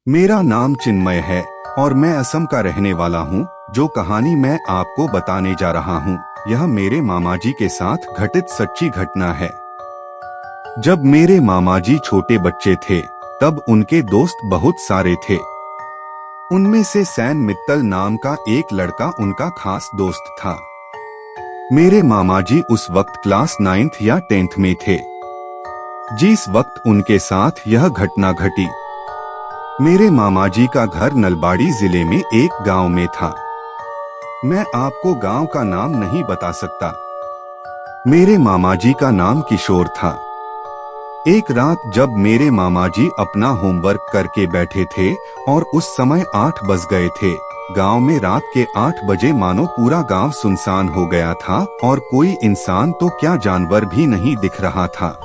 मेरा नाम चिन्मय है और मैं असम का रहने वाला हूँ। जो कहानी मैं आपको बताने जा रहा हूँ, यह मेरे मामा जी के साथ घटित सच्ची घटना है। जब मेरे मामा जी छोटे बच्चे थे, तब उनके दोस्त बहुत सारे थे। उनमें से सैन मित्तल नाम का एक लड़का उनका खास दोस्त था। मेरे मामा जी उस वक्त क्लास 9th या 10th में थे, जिस वक्त उनके साथ यह घटना घटी। मेरे मामा जी का घर नलबाड़ी जिले में एक गांव में था। मैं आपको गांव का नाम नहीं बता सकता। मेरे मामा जी का नाम किशोर था। एक रात जब मेरे मामा जी अपना होमवर्क करके बैठे थे और उस समय 8 बज गए थे, गांव में रात के 8 बजे मानो पूरा गांव सुनसान हो गया था और कोई इंसान तो क्या जानवर भी नहीं दिख रहा था।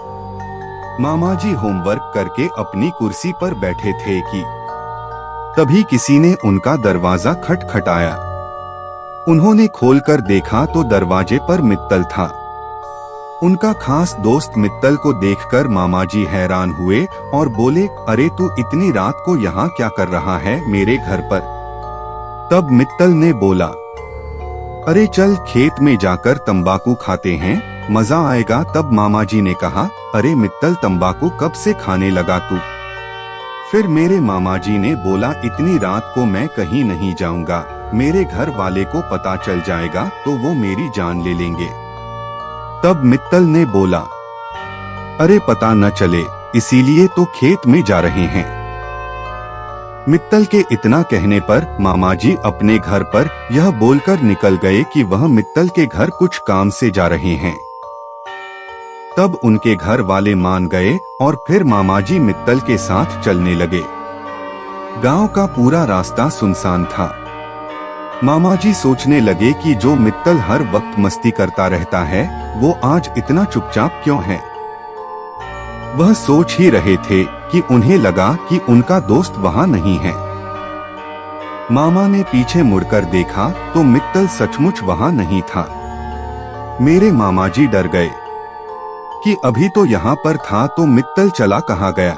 मामा जी होमवर्क करके अपनी कुर्सी पर बैठे थे कि तभी किसी ने उनका दरवाजा खटखटाया। उन्होंने खोलकर देखा तो दरवाजे पर मित्तल था। उनका खास दोस्त मित्तल को देखकर मामा जी हैरान हुए और बोले, अरे तू इतनी रात को यहाँ क्या कर रहा है मेरे घर पर? तब मित्तल ने बोला, अरे चल खेत में जाकर तंबाकू खाते हैं, मजा आएगा। तब मामा जी ने कहा, अरे मित्तल तंबाकू कब से खाने लगा तू? फिर मेरे मामा जी ने बोला, इतनी रात को मैं कहीं नहीं जाऊंगा, मेरे घर वाले को पता चल जाएगा तो वो मेरी जान ले लेंगे। तब मित्तल ने बोला, अरे पता न चले, इसीलिए तो खेत में जा रहे हैं। मित्तल के इतना कहने पर मामा जी अपने घर पर यह बोलकर निकल गए कि वह मित्तल के घर कुछ काम से जा रहे हैं। तब उनके घर वाले मान गए और फिर मामा जी मित्तल के साथ चलने लगे। गांव का पूरा रास्ता सुनसान था। मामा जी सोचने लगे कि जो मित्तल हर वक्त मस्ती करता रहता है, वो आज इतना चुपचाप क्यों है। वह सोच ही रहे थे कि उन्हें लगा कि उनका दोस्त वहां नहीं है। मामा ने पीछे मुड़कर देखा तो मित्तल सचमुच वहां नहीं था। मेरे मामा जी डर गए कि अभी तो यहाँ पर था तो मित्तल चला कहाँ गया।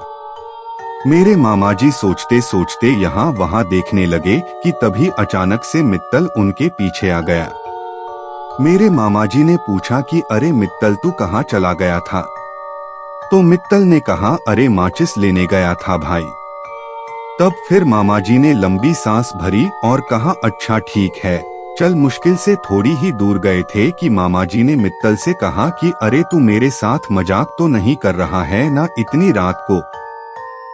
मेरे मामा जी सोचते सोचते यहाँ वहाँ देखने लगे कि तभी अचानक से मित्तल उनके पीछे आ गया। मेरे मामा जी ने पूछा कि अरे मित्तल तू कहाँ चला गया था? तो मित्तल ने कहा, अरे माचिस लेने गया था भाई। तब फिर मामा जी ने लंबी सांस भरी और कहा, अच्छा ठीक है चल। मुश्किल से थोड़ी ही दूर गए थे कि मामा जी ने मित्तल से कहा कि अरे तू मेरे साथ मजाक तो नहीं कर रहा है ना इतनी रात को?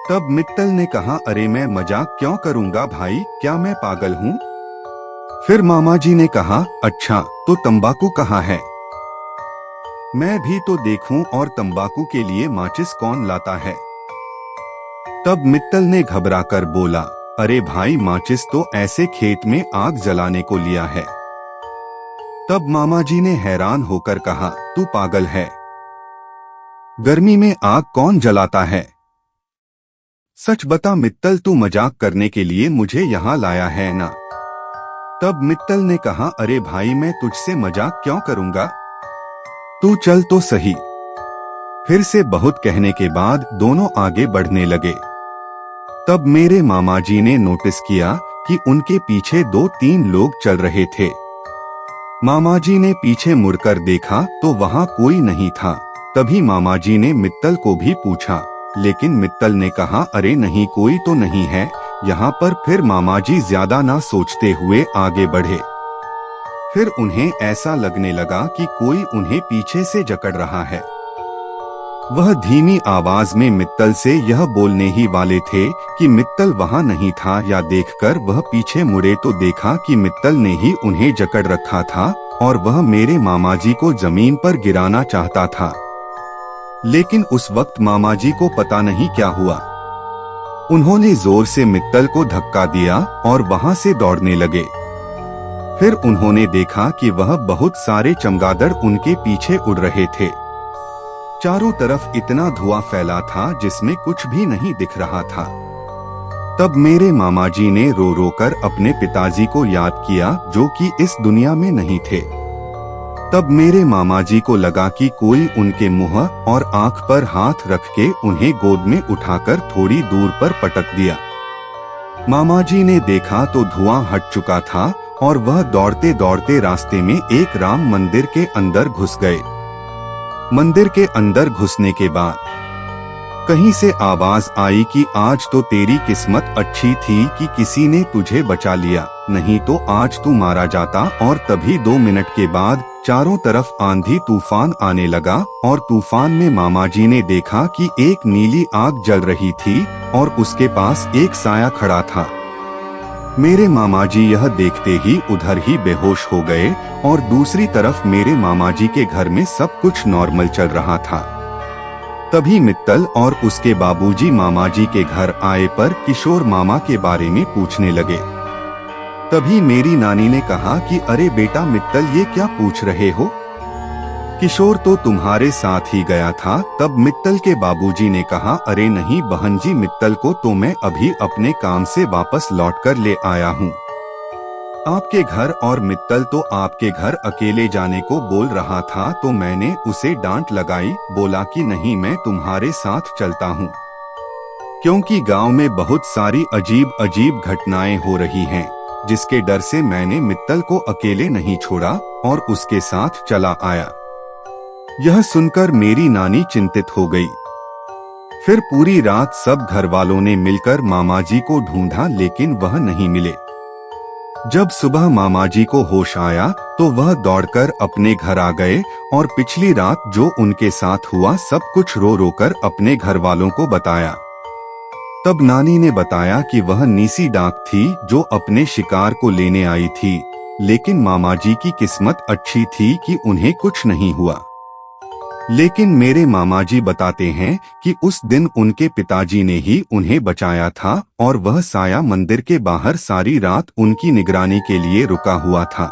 तब मित्तल ने कहा, अरे मैं मजाक क्यों करूंगा भाई, क्या मैं पागल हूँ? फिर मामा जी ने कहा, अच्छा तो तंबाकू कहाँ है? मैं भी तो देखूं और तंबाकू के लिए माचिस कौन लाता है? तब मित्तल ने घबराकर बोला, अरे भाई माचिस तो ऐसे खेत में आग जलाने को लिया है। तब मामा जी ने हैरान होकर कहा, तू पागल है? गर्मी में आग कौन जलाता है? सच बता मित्तल, तू मजाक करने के लिए मुझे यहाँ लाया है ना? तब मित्तल ने कहा, अरे भाई मैं तुझसे मजाक क्यों करूंगा, तू चल तो सही। फिर से बहुत कहने के बाद दोनों आगे बढ़ने लगे। तब मेरे मामा जी ने नोटिस किया कि उनके पीछे 2-3 लोग चल रहे थे। मामा जी ने पीछे मुड़कर देखा तो वहां कोई नहीं था। तभी मामा जी ने मित्तल को भी पूछा, लेकिन मित्तल ने कहा, अरे नहीं कोई तो नहीं है यहाँ पर। फिर मामा जी ज्यादा ना सोचते हुए आगे बढ़े। फिर उन्हें ऐसा लगने लगा कि कोई उन्हें पीछे से जकड़ रहा है। वह धीमी आवाज में मित्तल से यह बोलने ही वाले थे कि मित्तल वहां नहीं था, या देखकर वह पीछे मुड़े तो देखा कि मित्तल ने ही उन्हें जकड़ रखा था और वह मेरे मामा जी को जमीन पर गिराना चाहता था। लेकिन उस वक्त मामा जी को पता नहीं क्या हुआ। उन्होंने जोर से मित्तल को धक्का दिया और वहां से दौड़ने लगे। फिर उन्होंने देखा कि वह बहुत सारे चमगादड़ उनके पीछे उड़ रहे थे। चारों तरफ इतना धुआं फैला था जिसमें कुछ भी नहीं दिख रहा था। तब मेरे मामा जी ने रो रो कर अपने पिताजी को याद किया जो कि इस दुनिया में नहीं थे। तब मेरे मामा जी को लगा कि कोई उनके मुंह और आंख पर हाथ रख के उन्हें गोद में उठाकर थोड़ी दूर पर पटक दिया। मामा जी ने देखा तो धुआं हट चुका था और वह दौड़ते दौड़ते रास्ते में एक राम मंदिर के अंदर घुस गए। मंदिर के अंदर घुसने के बाद कहीं से आवाज आई कि आज तो तेरी किस्मत अच्छी थी कि किसी ने तुझे बचा लिया, नहीं तो आज तू मारा जाता। और तभी 2 मिनट के बाद चारों तरफ आंधी तूफान आने लगा और तूफान में मामा जी ने देखा कि एक नीली आग जल रही थी और उसके पास एक साया खड़ा था। मेरे मामा जी यह देखते ही उधर ही बेहोश हो गए और दूसरी तरफ मेरे मामा जी के घर में सब कुछ नॉर्मल चल रहा था। तभी मित्तल और उसके बाबूजी मामा जी के घर आए पर किशोर मामा के बारे में पूछने लगे। तभी मेरी नानी ने कहा कि अरे बेटा मित्तल, ये क्या पूछ रहे हो? किशोर तो तुम्हारे साथ ही गया था। तब मित्तल के बाबूजी ने कहा, अरे नहीं बहन जी, मित्तल को तो मैं अभी अपने काम से वापस लौटकर ले आया हूँ आपके घर, और मित्तल तो आपके घर अकेले जाने को बोल रहा था तो मैंने उसे डांट लगाई, बोला कि नहीं मैं तुम्हारे साथ चलता हूँ, क्योंकि गांव में बहुत सारी अजीब अजीब घटनाएं हो रही हैं, जिसके डर से मैंने मित्तल को अकेले नहीं छोड़ा और उसके साथ चला आया। यह सुनकर मेरी नानी चिंतित हो गई। फिर पूरी रात सब घर वालों ने मिलकर मामा जी को ढूंढा, लेकिन वह नहीं मिले। जब सुबह मामा जी को होश आया तो वह दौड़कर अपने घर आ गए और पिछली रात जो उनके साथ हुआ सब कुछ रो रो कर अपने घर वालों को बताया। तब नानी ने बताया कि वह नीसी डाक थी जो अपने शिकार को लेने आई थी, लेकिन मामा जी की किस्मत अच्छी थी कि उन्हें कुछ नहीं हुआ। लेकिन मेरे मामा जी बताते हैं कि उस दिन उनके पिताजी ने ही उन्हें बचाया था और वह साया मंदिर के बाहर सारी रात उनकी निगरानी के लिए रुका हुआ था।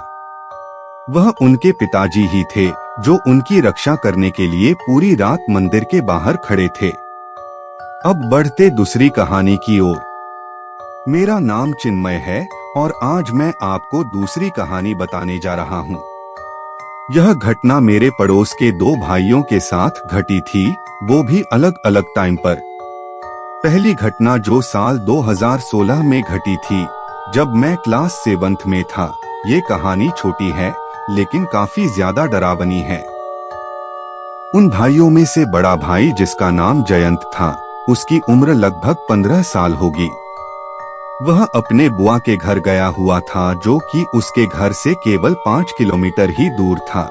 वह उनके पिताजी ही थे जो उनकी रक्षा करने के लिए पूरी रात मंदिर के बाहर खड़े थे। अब बढ़ते दूसरी कहानी की ओर। मेरा नाम चिन्मय है और आज मैं आपको दूसरी कहानी बताने जा रहा हूँ। यह घटना मेरे पड़ोस के 2 भाइयों के साथ घटी थी, वो भी अलग अलग टाइम पर। पहली घटना जो साल 2016 में घटी थी, जब मैं क्लास 7th में था। ये कहानी छोटी है लेकिन काफी ज्यादा डरावनी है। उन भाइयों में से बड़ा भाई जिसका नाम जयंत था, उसकी उम्र लगभग 15 साल होगी। वह अपने बुआ के घर गया हुआ था जो कि उसके घर से केवल 5 किलोमीटर ही दूर था।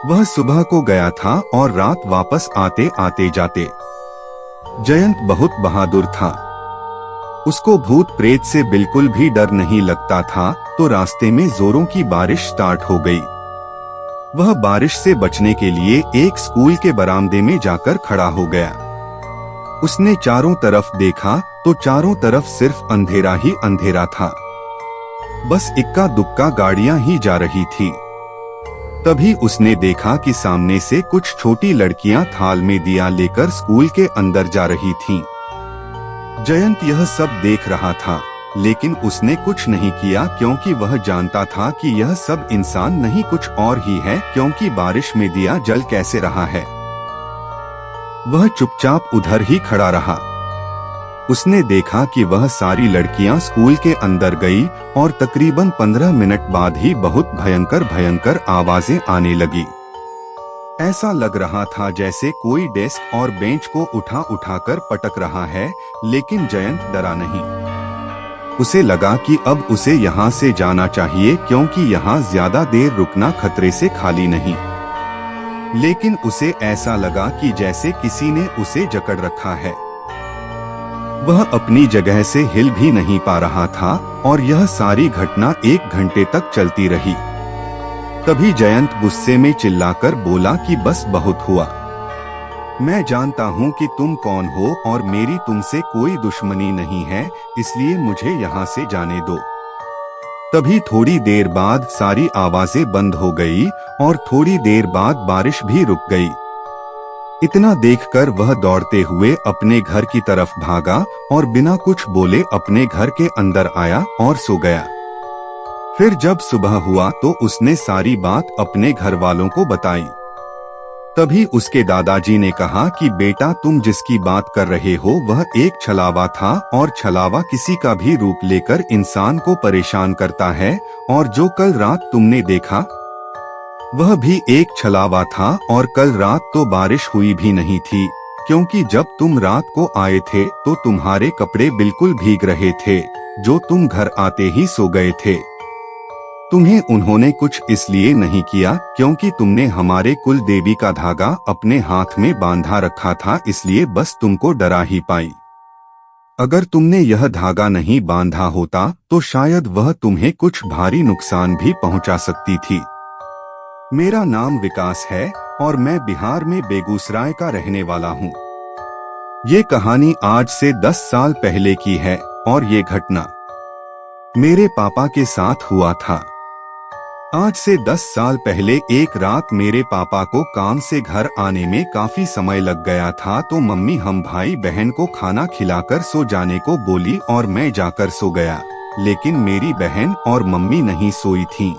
वह सुबह को गया था और रात वापस आते आते जाते। जयंत बहुत बहादुर था। उसको भूत प्रेत से बिल्कुल भी डर नहीं लगता था। तो रास्ते में जोरों की बारिश स्टार्ट हो गई। वह बारिश से बचने के लिए एक स्कूल के बरामदे में जाकर खड़ा हो गया। उसने चारों तरफ देखा तो चारों तरफ सिर्फ अंधेरा ही अंधेरा था। बस इक्का दुक्का गाड़ियां ही जा रही थी। तभी उसने देखा कि सामने से कुछ छोटी लड़कियां थाल में दिया लेकर स्कूल के अंदर जा रही थीं। जयंत यह सब देख रहा था, लेकिन उसने कुछ नहीं किया क्योंकि वह जानता था कि यह सब इंसान नहीं कुछ और ही है, क्योंकि बारिश में दिया जल कैसे रहा है। वह चुपचाप उधर ही खड़ा रहा। उसने देखा कि वह सारी लड़कियां स्कूल के अंदर गई और तकरीबन 15 मिनट बाद ही बहुत भयंकर भयंकर आवाजें आने लगी। ऐसा लग रहा था जैसे कोई डेस्क और बेंच को उठा उठाकर पटक रहा है, लेकिन जयंत डरा नहीं। उसे लगा कि अब उसे यहाँ से जाना चाहिए क्योंकि यहाँ ज्यादा देर रुकना खतरे से खाली नहीं। लेकिन उसे ऐसा लगा कि जैसे किसी ने उसे जकड़ रखा है। वह अपनी जगह से हिल भी नहीं पा रहा था और यह सारी घटना 1 घंटे तक चलती रही। तभी जयंत गुस्से में चिल्लाकर बोला कि बस बहुत हुआ। मैं जानता हूँ कि तुम कौन हो और मेरी तुमसे कोई दुश्मनी नहीं है, इसलिए मुझे यहाँ से जाने दो। तभी थोड़ी देर बाद सारी आवाजें बंद हो गई और थोड़ी देर बाद बारिश भी रुक गई। इतना देखकर वह दौड़ते हुए अपने घर की तरफ भागा और बिना कुछ बोले अपने घर के अंदर आया और सो गया। फिर जब सुबह हुआ तो उसने सारी बात अपने घर वालों को बताई। तभी उसके दादाजी ने कहा कि बेटा, तुम जिसकी बात कर रहे हो वह एक छलावा था, और छलावा किसी का भी रूप लेकर इंसान को परेशान करता है। और जो कल रात तुमने देखा वह भी एक छलावा था, और कल रात तो बारिश हुई भी नहीं थी, क्योंकि जब तुम रात को आए थे तो तुम्हारे कपड़े बिल्कुल भीग रहे थे, जो तुम घर आते ही सो गए थे। तुम्हें उन्होंने कुछ इसलिए नहीं किया क्योंकि तुमने हमारे कुल देवी का धागा अपने हाथ में बांधा रखा था, इसलिए बस तुमको डरा ही पाई। अगर तुमने यह धागा नहीं बांधा होता तो शायद वह तुम्हें कुछ भारी नुकसान भी पहुंचा सकती थी। मेरा नाम विकास है और मैं बिहार में बेगूसराय का रहने वाला हूँ। ये कहानी आज से 10 साल पहले की है और ये घटना मेरे पापा के साथ हुआ था। आज से 10 साल पहले एक रात मेरे पापा को काम से घर आने में काफी समय लग गया था, तो मम्मी हम भाई बहन को खाना खिलाकर सो जाने को बोली और मैं जाकर सो गया। लेकिन मेरी बहन और मम्मी नहीं सोई थीं।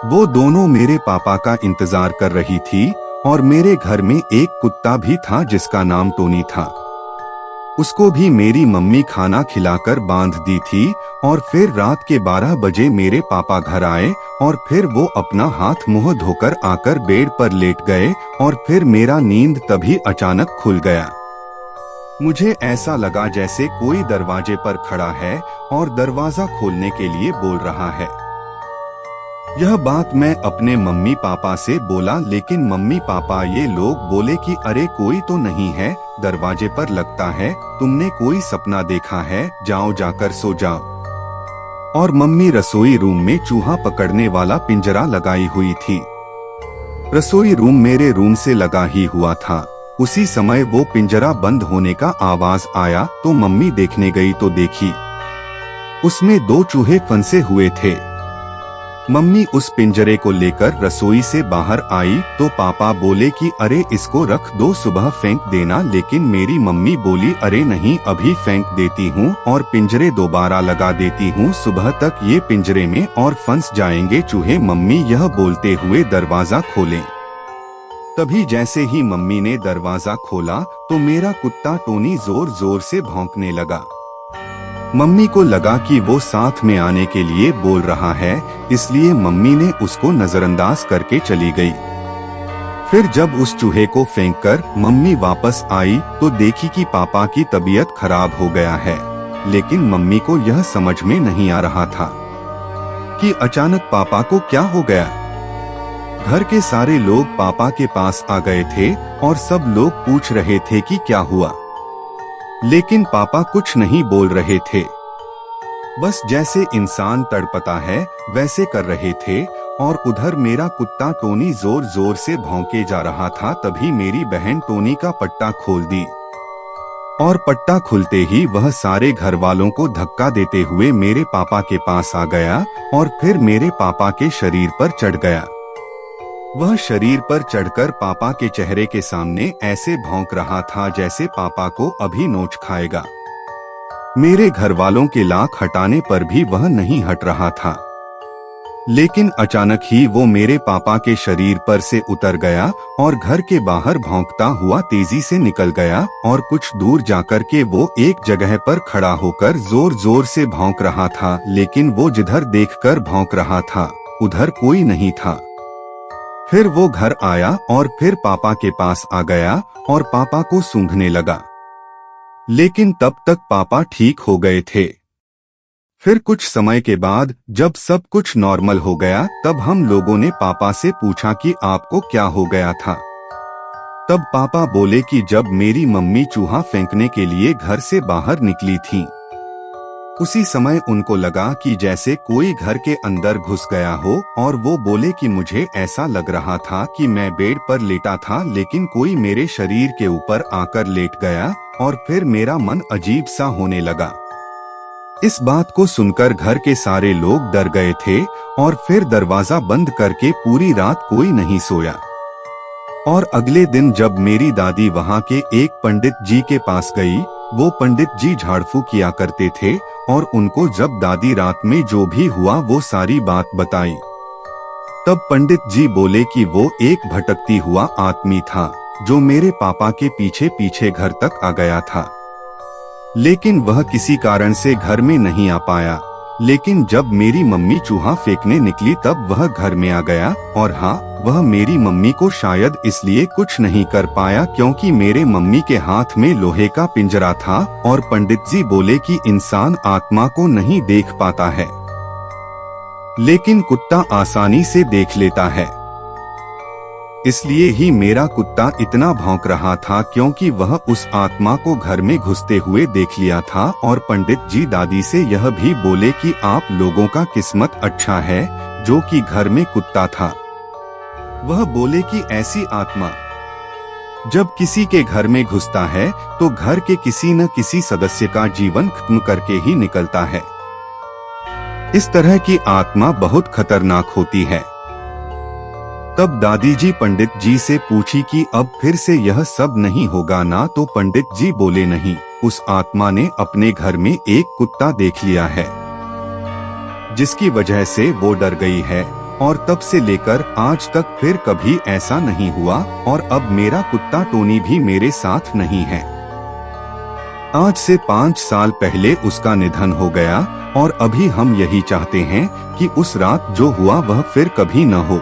वो दोनों मेरे पापा का इंतजार कर रही थी, और मेरे घर में एक कुत्ता भी था जिसका नाम टोनी था। उसको भी मेरी मम्मी खाना खिलाकर बांध दी थी। और फिर रात के 12 बजे मेरे पापा घर आए और फिर वो अपना हाथ मुंह धोकर आकर बेड पर लेट गए, और फिर मेरा नींद तभी अचानक खुल गया। मुझे ऐसा लगा जैसे कोई दरवाजे पर खड़ा है और दरवाजा खोलने के लिए बोल रहा है। यह बात मैं अपने मम्मी पापा से बोला, लेकिन मम्मी पापा ये लोग बोले कि अरे कोई तो नहीं है, दरवाजे पर लगता है तुमने कोई सपना देखा है, जाओ जाकर सो जाओ। और मम्मी रसोई रूम में चूहा पकड़ने वाला पिंजरा लगाई हुई थी। रसोई रूम मेरे रूम से लगा ही हुआ था। उसी समय वो पिंजरा बंद होने का आवाज आया तो मम्मी देखने गई तो देखी उसमें 2 चूहे फंसे हुए थे। मम्मी उस पिंजरे को लेकर रसोई से बाहर आई तो पापा बोले कि अरे इसको रख दो, सुबह फेंक देना। लेकिन मेरी मम्मी बोली अरे नहीं, अभी फेंक देती हूँ और पिंजरे दोबारा लगा देती हूँ, सुबह तक ये पिंजरे में और फंस जाएंगे चूहे। मम्मी यह बोलते हुए दरवाजा खोले। तभी जैसे ही मम्मी ने दरवाजा खोला तो मेरा कुत्ता टोनी जोर जोर से भौंकने लगा। मम्मी को लगा कि वो साथ में आने के लिए बोल रहा है, इसलिए मम्मी ने उसको नजरअंदाज करके चली गई। फिर जब उस चूहे को फेंककर मम्मी वापस आई तो देखी कि पापा की तबीयत खराब हो गया है। लेकिन मम्मी को यह समझ में नहीं आ रहा था कि अचानक पापा को क्या हो गया। घर के सारे लोग पापा के पास आ गए थे और सब लोग पूछ रहे थे कि क्या हुआ, लेकिन पापा कुछ नहीं बोल रहे थे। बस जैसे इंसान तड़पता है वैसे कर रहे थे। और उधर मेरा कुत्ता टोनी जोर जोर से भौंके जा रहा था। तभी मेरी बहन टोनी का पट्टा खोल दी, और पट्टा खुलते ही वह सारे घर वालों को धक्का देते हुए मेरे पापा के पास आ गया और फिर मेरे पापा के शरीर पर चढ़ गया। वह शरीर पर चढ़कर पापा के चेहरे के सामने ऐसे भौंक रहा था जैसे पापा को अभी नोच खाएगा। मेरे घर वालों के लाख हटाने पर भी वह नहीं हट रहा था। लेकिन अचानक ही वो मेरे पापा के शरीर पर से उतर गया और घर के बाहर भौंकता हुआ तेजी से निकल गया। और कुछ दूर जाकर के वो एक जगह पर खड़ा होकर जोर जोर से भौंक रहा था। लेकिन वो जिधर देखकर भौंक रहा था उधर कोई नहीं था। फिर वो घर आया और फिर पापा के पास आ गया और पापा को सूंघने लगा। लेकिन तब तक पापा ठीक हो गए थे। फिर कुछ समय के बाद जब सब कुछ नॉर्मल हो गया तब हम लोगों ने पापा से पूछा कि आपको क्या हो गया था। तब पापा बोले कि जब मेरी मम्मी चूहा फेंकने के लिए घर से बाहर निकली थी, उसी समय उनको लगा कि जैसे कोई घर के अंदर घुस गया हो। और वो बोले कि मुझे ऐसा लग रहा था कि मैं बेड पर लेटा था, लेकिन कोई मेरे शरीर के ऊपर आकर लेट गया और फिर मेरा मन अजीब सा होने लगा। इस बात को सुनकर घर के सारे लोग डर गए थे और फिर दरवाजा बंद करके पूरी रात कोई नहीं सोया। और अगले दिन जब मेरी दादी वहां के एक पंडित जी के पास गई, वो पंडित जी झाड़ फूक किया करते थे और उनको जब दादी रात में जो भी हुआ वो सारी बात बताई। तब पंडित जी बोले कि वो एक भटकती हुआ आदमी था जो मेरे पापा के पीछे पीछे घर तक आ गया था, लेकिन वह किसी कारण से घर में नहीं आ पाया। लेकिन जब मेरी मम्मी चूहा फेंकने निकली तब वह घर में आ गया, और हाँ, वह मेरी मम्मी को शायद इसलिए कुछ नहीं कर पाया क्योंकि मेरे मम्मी के हाथ में लोहे का पिंजरा था, और पंडित जी बोले कि इंसान आत्मा को नहीं देख पाता है, लेकिन कुत्ता आसानी से देख लेता है। इसलिए ही मेरा कुत्ता इतना भौंक रहा था क्योंकि वह उस आत्मा को घर में घुसते हुए देख लिया था। और पंडित जी दादी से यह भी बोले कि आप लोगों का किस्मत अच्छा है जो कि घर में कुत्ता था। वह बोले कि ऐसी आत्मा जब किसी के घर में घुसता है तो घर के किसी न किसी सदस्य का जीवन खत्म करके ही निकलता है। इस तरह की आत्मा बहुत खतरनाक होती है। तब दादी जी पंडित जी से पूछी कि अब फिर से यह सब नहीं होगा ना? तो पंडित जी बोले नहीं, उस आत्मा ने अपने घर में एक कुत्ता देख लिया है जिसकी वजह से वो डर गई है, और तब से लेकर आज तक फिर कभी ऐसा नहीं हुआ। और अब मेरा कुत्ता टोनी भी मेरे साथ नहीं है। आज से 5 साल पहले उसका निधन हो गया, और अभी हम यही चाहते हैं कि उस रात जो हुआ वह फिर कभी न हो।